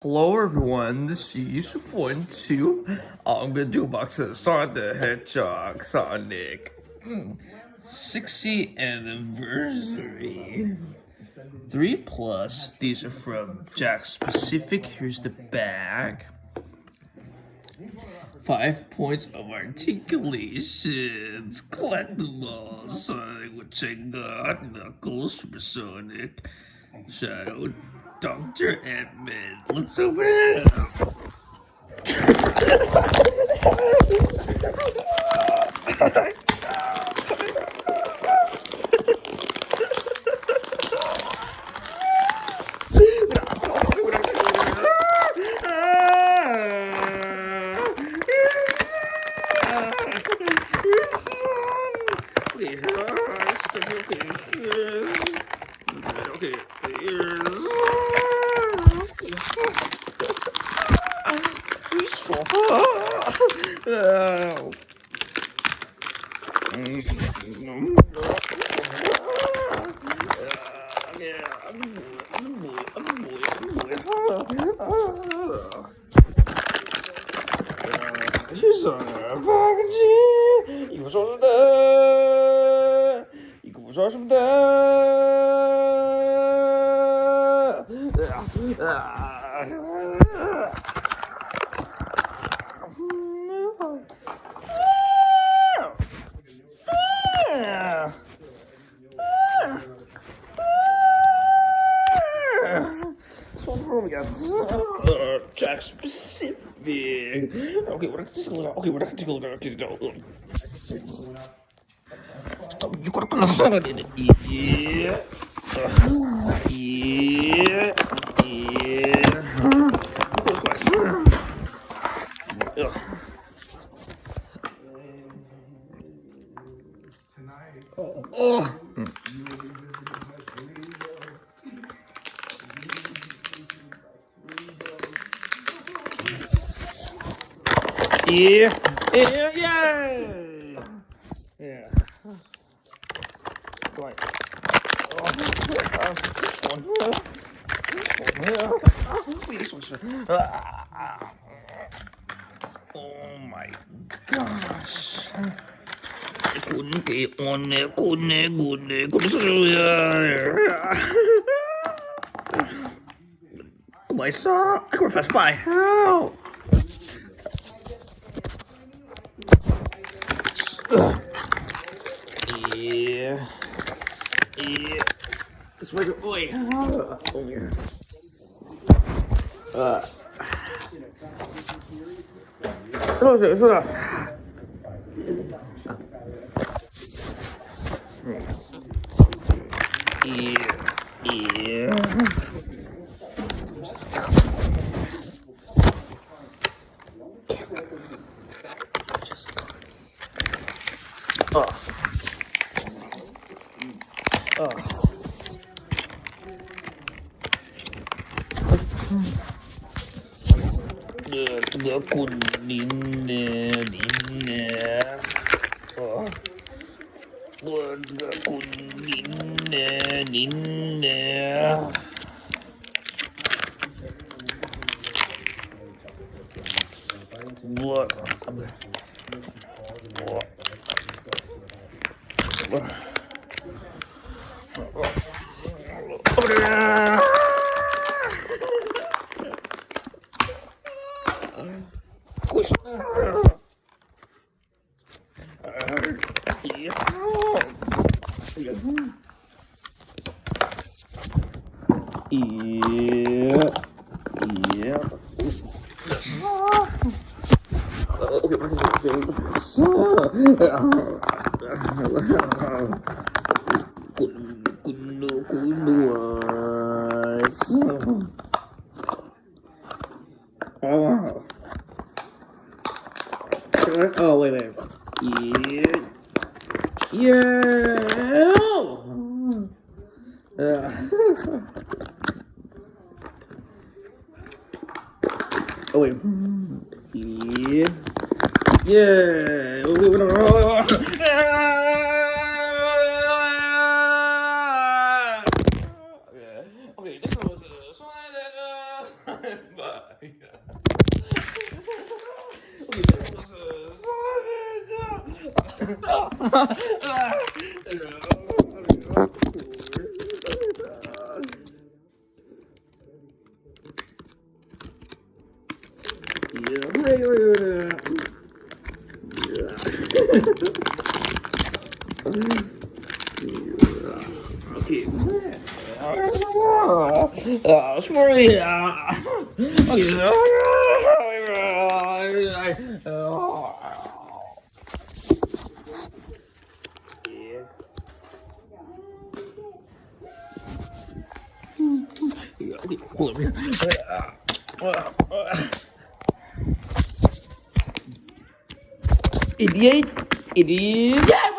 Hello everyone, this is 1-2. I'm gonna do a box of Sonic the Hedgehog, Sonic 60th anniversary. 3 plus. These are from Jack's Pacific. Here's the bag. 5 points of articulations. Collectibles. Sonic with Jenga, Knuckles, Supersonic, Shadow, Dr. Edmund. Let's open it up. Okay. 이거不说什么的，이거不说什么的。Jack's Pacific. Okay, what I can take a look. Okay, what I can take a look. Okay, no. Stop. You gotta put a sun on it. Yeah. Yeah. Oh. Yeah. Right. Oh my gosh. I saw I could fast by. How? Yeah. It's like a boy. Oh yeah.是的。Oh, wait. Yeah. Oh, wait. Yeah. Okay, this one was a slide. Okay, that was okay. Sorry. Okay, hold on here. Idiot! Idiot!